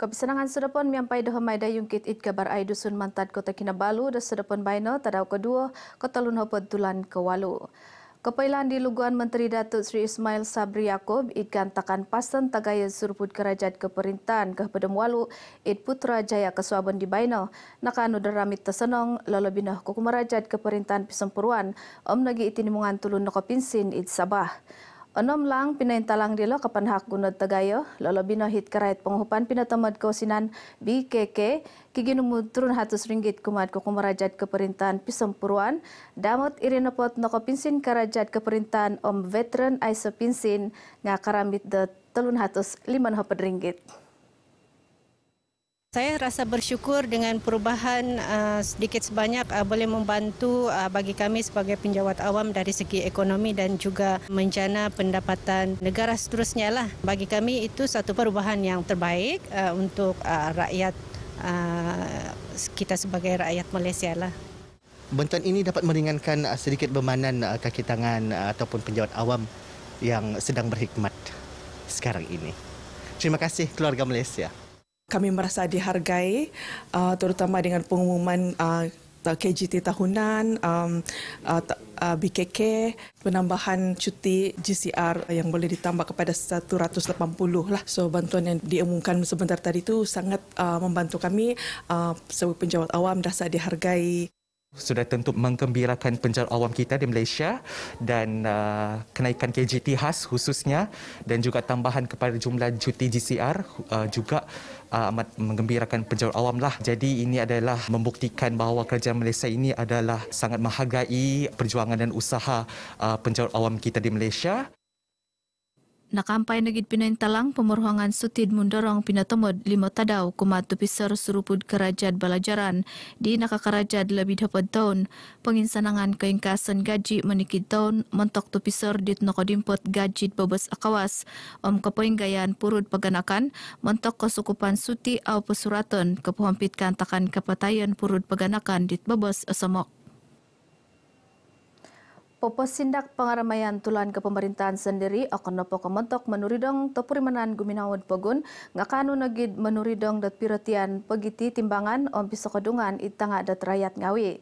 Kebisanangan sedapon miampai dohamai da yungkit it kabar ai dusun Mantad Kota Kinabalu da sedapon baino tadau kedua ketalun hopot tulan kewalu. Kepailan di Luguan Menteri Datuk Seri Ismail Sabri Yaakob itkan takan pasan tagaya suruput kerajaan keperintahan ke Pedem Walu it Putra Jaya Kesuaban di baino nakanu deramit tersenong lolobinah kukumarajat keperintahan Pisempuruan om nagi itinimungan tulun nokopinsin it Sabah. Onom lang pinaintalang dilo kapanhak gunod tagayo lolobino hit karait penghupan pinatamad kausinan BKK kiginumud turun RM100 kumad kukumarajat keperintahan Pisempuruan damot irinapot nokopinsin karajat keperintahan om veteran Aiso Pinsin nga karamit de RM350. Saya rasa bersyukur dengan perubahan sedikit sebanyak boleh membantu bagi kami sebagai penjawat awam dari segi ekonomi dan juga menjana pendapatan negara seterusnya lah. Bagi kami itu satu perubahan yang terbaik untuk rakyat kita sebagai rakyat Malaysia lah. Bantuan ini dapat meringankan sedikit bebanan kaki tangan ataupun penjawat awam yang sedang berkhidmat sekarang ini. Terima kasih keluarga Malaysia. Kami merasa dihargai terutama dengan pengumuman KGT tahunan, BKK, penambahan cuti GCR yang boleh ditambah kepada 180 lah. So bantuan yang diumumkan sebentar tadi itu sangat membantu kami sebagai penjawat awam rasa dihargai. Sudah tentu menggembirakan penjawat awam kita di Malaysia dan kenaikan KGT khas khususnya dan juga tambahan kepada jumlah cuti GCR juga amat menggembirakan penjawat awam lah. Jadi ini adalah membuktikan bahawa kerajaan Malaysia ini adalah sangat menghargai perjuangan dan usaha penjawat awam kita di Malaysia. Nakampai negit pinaintalang pemeruhangan sutid mundorong pinatomod 5 tadau kumat tupisar surupud kerajaan balajaran di nakakarajad lebih dapat tahun penginsanangan keingkasan gaji menikit tahun mentok tupisar dit nakodimpot gaji bebas akawas om kepoinggayan purud paganakan mentok kesukupan suti au pesuratan kepuhampitkan takan kepatayan purud paganakan dit bebas asamok. Popos sindak pengaramaian tulan ke pemerintahan sendiri akan nopo kementok menuridong topurimanan guminawad pogun ngakanu nagid menuridong dat piratian pegiti timbangan om pisokodungan itanga dat rakyat ngawi.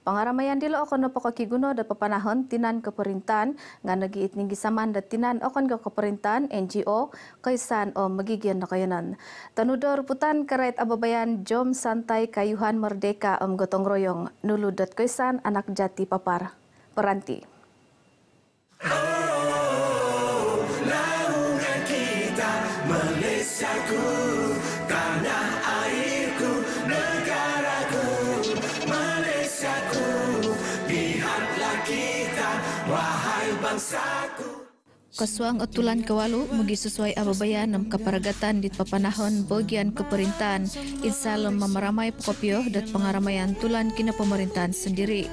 Pengaramaian dilo akan nopo kakiguno dat papanahon tinan keperintahan nganagi itning gisaman dat tinan akan ke keperintahan NGO kaisan om megigyan nakayanan. Tanudor putan karait ababayan Jom Santai Kayuhan Merdeka om gotong royong nulu dat kaisan anak jati papar. Peranti. Naungan kita Malaysiaku, tanah airku, negaraku, Malaysiaku, lihatlah kita, wahai bangsaku. Kasuang utulan kewalu mugi sesuai ababayan nam keparagatan dit papanahon bagian keperintahan insalem memeramai pokopio dat pengaramaian tulan kina pemerintahan sendiri.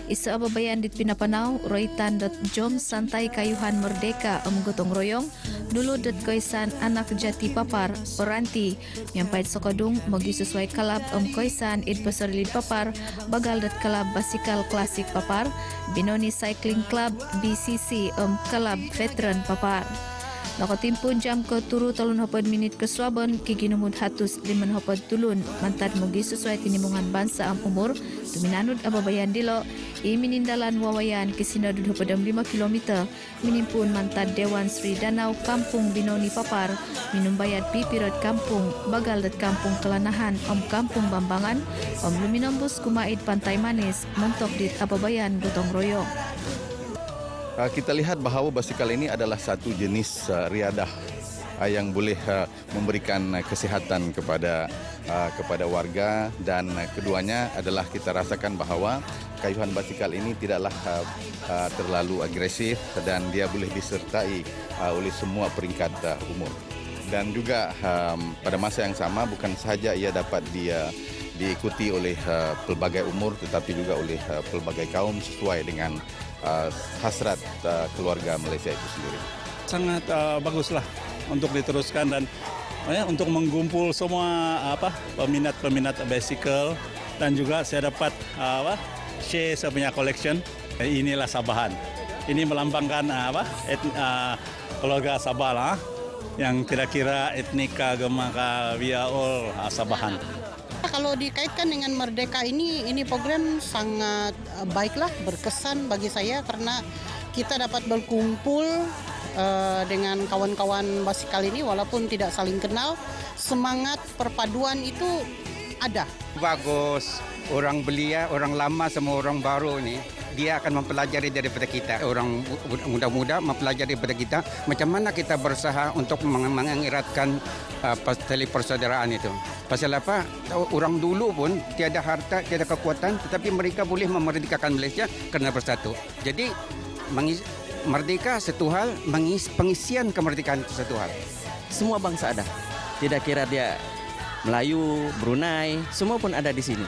Isa ababayan dit pinapanau roitan.jom santai kayuhan merdeka gotong royong dulu dat kaisan anak jati papar peranti nyampai sokadung magi sesuai kalab kaisan id pasarlid papar bagal dat kalab basikal klasik papar Binoni Cycling Club BCC kalab veteran papar. Nakatimpun jam ke turu talun hapad minit ke Suaban kiginumud hatus 5 hapad tulun mantad mugi sesuai tinimungan bangsa umur tuminanud ababayan dilo iminindalan wawayan kisinadud hapadam 5 kilometer minimpun mantad Dewan Sri Danau Kampung Binoni Papar minumbayat pipirot kampung bagal dat kampung Kelanahan kampung Bambangan luminambus kumaid Pantai Manis mentok dit ababayan gotong royong. Kita lihat bahawa basikal ini adalah satu jenis riadah yang boleh memberikan kesihatan kepada warga dan keduanya adalah kita rasakan bahawa kayuhan basikal ini tidaklah terlalu agresif dan dia boleh disertai oleh semua peringkat umur. Dan juga pada masa yang sama bukan sahaja ia dapat diikuti oleh pelbagai umur tetapi juga oleh pelbagai kaum sesuai dengan hasrat keluarga Malaysia itu sendiri. Sangat baguslah untuk diteruskan dan untuk menggumpul semua peminat-peminat bicycle dan juga saya dapat share saya punya collection. Inilah Sabahan. Ini melambangkan keluarga Sabah lah. yang kira-kira etnik agama we are all Sabahan. Kalau dikaitkan dengan Merdeka ini program sangat baiklah, berkesan bagi saya karena kita dapat berkumpul dengan kawan-kawan basikal ini walaupun tidak saling kenal, semangat perpaduan itu ada. Bagus, orang belia, orang lama sama orang baru ini, dia akan mempelajari daripada kita. Orang muda-muda mempelajari daripada kita macam mana kita berusaha untuk mengeratkan tali persaudaraan itu. Pasal apa? Orang dulu pun tiada harta, tiada kekuatan, tetapi mereka boleh memerdekakan Malaysia kerana bersatu. Jadi merdeka satu hal, pengisian kemerdekaan itu satu hal. Semua bangsa ada. Tidak kira dia Melayu, Brunei, semua pun ada di sini.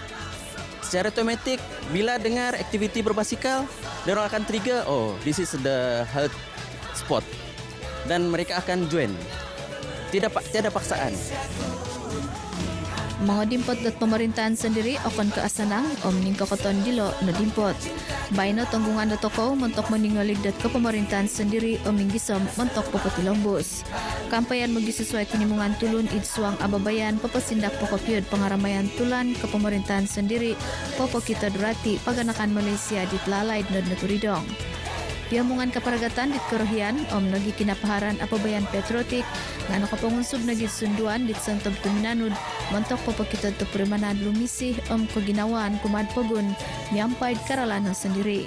Secara otomatik, bila dengar aktiviti berbasikal, mereka akan trigger, oh, this is the health spot. Dan mereka akan join. Tiada paksaan. Mga dimpot dat pemerintahan sendiri akan ke asanang omning kokoton dilo na dimpot. Baino tanggungan da toko mentok meningolig dat ke pemerintahan sendiri omning gisom mentok popoti lombos. Kampayan magi sesuai tinimungan tulun idsuang ababayan pepesindak pokopiod pengaramayan tulan ke pemerintahan sendiri popo kita durati paganakan Malaysia di telalai dan naturidong. Piamungan keparagatan di kerohian om nagi kinapaharan apabayan patriotik ngano kapangunsub nagi sunduan di sentob tuminanud mentok popo kita tu perimanan lumisih om keginawan kumad pogun miampai karalana sendiri.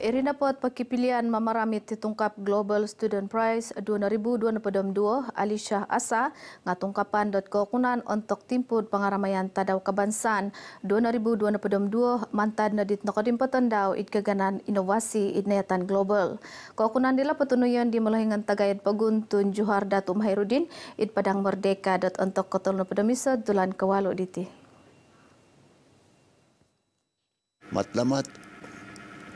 Irina pot pakipilian mamaramit titungkap Global Student Prize 2022 Alisha Asa ngatungkapan.ko kunan untuk timpud pangaramayan tadaw kabansan 2022 mantad na dit nakadimpatan daw itgaganan inovasi idnayatan global. Kokunan nila patunuyan di malahingan tagayad paguntun Juhar Datum Hairudin it padang merdeka untuk kotol na padamisa dulan kawalo diti. Matlamat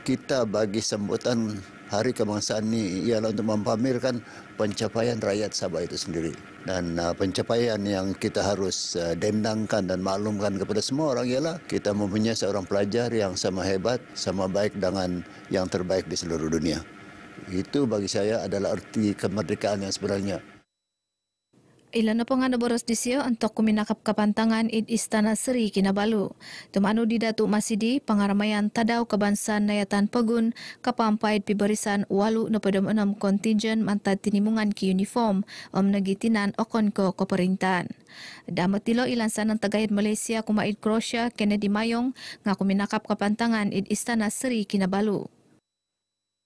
kita bagi sambutan Hari Kebangsaan ini ialah untuk mempamerkan pencapaian rakyat Sabah itu sendiri. Dan pencapaian yang kita harus dendangkan dan maklumkan kepada semua orang ialah kita mempunyai seorang pelajar yang sama hebat, sama baik dengan yang terbaik di seluruh dunia. Itu bagi saya adalah arti kemerdekaan yang sebenarnya. Ilan na pangana boros disyo antok kuminakap kapantangan id Istana Seri Kinabalu. Tumano di Datu Masidi pangaramayan tadaw kabansan nayatan pagun kapampaid pibarisan 8 na padam 6 kontinjen mantad tinimungan ki uniform om nagitinan okon ko koperintan. Damat tilo ilansan ng tagayad Malaysia kumaid Croatia Kennedy Mayong nga kuminakap kapantangan id Istana Seri Kinabalu.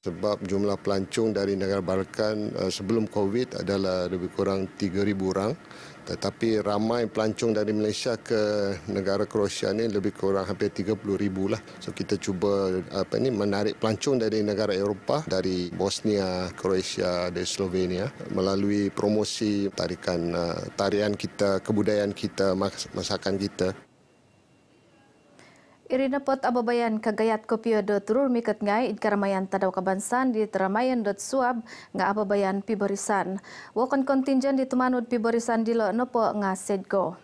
Sebab jumlah pelancong dari negara Balkan sebelum COVID adalah lebih kurang 3,000 orang. Tetapi ramai pelancong dari Malaysia ke negara Croatia ni lebih kurang hampir 30,000 lah. So kita cuba menarik pelancong dari negara Eropah, dari Bosnia, Croatia, dari Slovenia melalui promosi tarian kita, kebudayaan kita, masakan kita. Irina pot ababayan kagayat kopio do turur mikat ngai id karamayan tadaw kabansan di teramayan.suab nga ababayan pibarisan. Wakan kontinjen di tumanod pibarisan dilo nopo nga sedgo.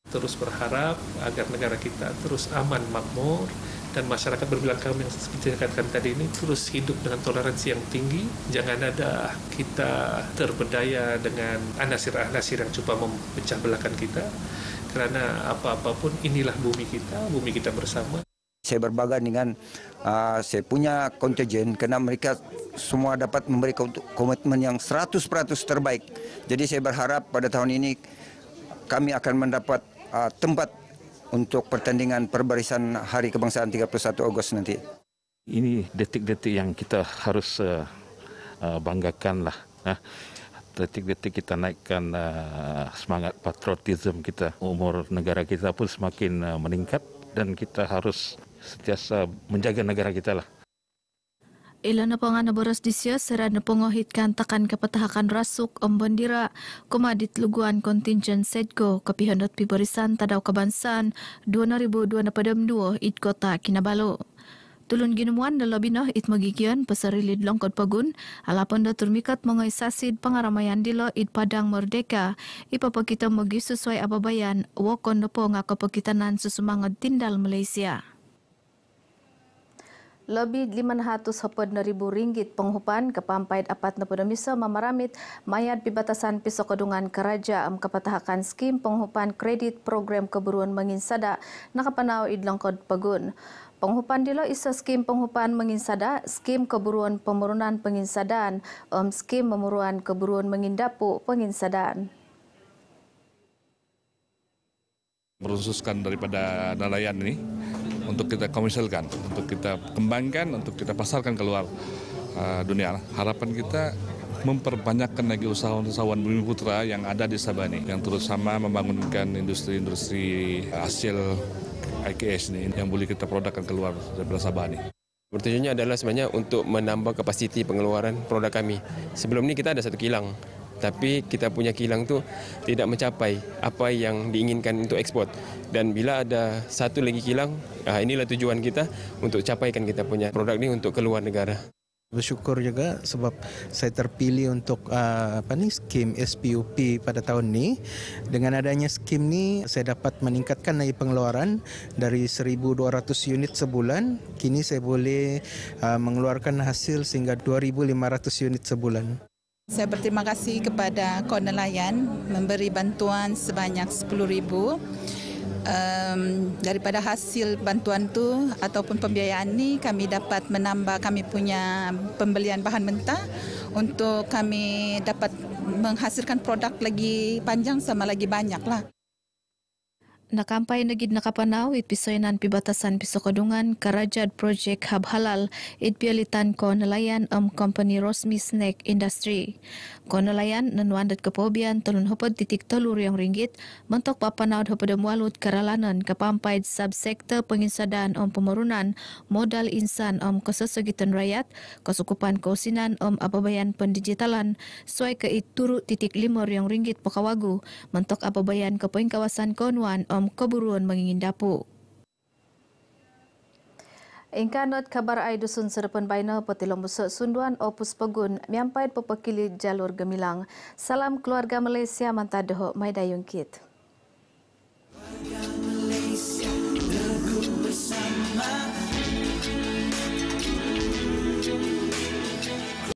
Terus berharap agar negara kita terus aman makmur dan masyarakat berbilang kami yang seperti dikatakan tadi ini terus hidup dengan toleransi yang tinggi. Jangan ada kita terberdaya dengan anasir-anasir yang coba memecah belahkan kita. Karena apa-apapun inilah bumi kita bersama. Saya berbangga dengan saya punya kontingen kerana mereka semua dapat memberikan komitmen yang 100% terbaik. Jadi saya berharap pada tahun ini kami akan mendapat tempat untuk pertandingan perbarisan Hari Kebangsaan 31 Ogos nanti. Ini detik-detik yang kita harus banggakan lah. Detik-detik kita naikkan semangat patriotisme kita. Umur negara kita pun semakin meningkat dan kita harus sentiasa menjaga negara kita lah. Ilan na pangana boros disyo sera na pongohit kantakan kapatahakan rasuk ombondira kumadit luguan kontinjen sedgo kapihonot pibarisan tadaw kabansan 2022 it kota Kinabalu. Tulun ginumuan na lobino it magigyan pasarilid longkod pagun alapon da turmikat mga isasid pangaramayan dilo it padang merdeka ipapakita magi sesuai ababayan wakon na po nga kapakitanan susumangad tindal Malaysia. Lebih RM500,000 penghupan kepampaid apat nepodemisa mamaramit mayat bibatasan pisau kedungan keraja kepatahakan skim penghupan kredit program keburuan menginsada nakapanau idlangkod pagun. Penghupan dilo isa skim penghupan menginsada, skim keburuan pemurunan penginsadaan, skim memuruan keburuan mengindapu penginsadaan. Merunsuskan daripada nelayan ini untuk kita komersilkan, untuk kita kembangkan, untuk kita pasarkan keluar dunia. Harapan kita memperbanyakkan lagi usahawan-usahawan Bumi Putra yang ada di Sabah ini, yang terus sama membangunkan industri-industri hasil IKS ini yang boleh kita produkkan keluar dari Sabah ini. Bertujuannya adalah sebenarnya untuk menambah kapasiti pengeluaran produk kami. Sebelum ini kita ada satu kilang, tapi kita punya kilang tu tidak mencapai apa yang diinginkan untuk ekspor. Dan bila ada satu lagi kilang, inilah tujuan kita untuk capaikan kita punya produk ini untuk keluar negara. Bersyukur juga sebab saya terpilih untuk skim SPUP pada tahun ini. Dengan adanya skim ini, saya dapat meningkatkan lagi pengeluaran dari 1.200 unit sebulan. Kini saya boleh mengeluarkan hasil sehingga 2.500 unit sebulan. Saya berterima kasih kepada Kor Nelayan memberi bantuan sebanyak 10,000. Daripada hasil bantuan tu ataupun pembiayaan ni kami dapat menambah kami punya pembelian bahan mentah untuk kami dapat menghasilkan produk lagi panjang sama lagi banyak lah. Nakampai negid nakapanaw it pisoynan pibatasan pisau kedungan karajad projek hub halal it pialitan ko nelayan company Rosmi Snack Industry. Ko nelayan nanuandat kepobian $3.3 ringgit mentok papanawd hapada mualut karalanan kepampaid subsektor penginsadaan pemerunan modal insan kesesegitan rakyat kesukupan kausinan ababayan pendigitalan suai ke $2.5 ringgit pakawagu mentok ababayan kepoin kawasan konwan keburuan mengindapu. Ingkanot kabar ay dusun sedepan baina petilong busuk sunduan opus pegun miampaid pepekili jalur gemilang. Salam keluarga Malaysia mantadeho Maida Yungkit.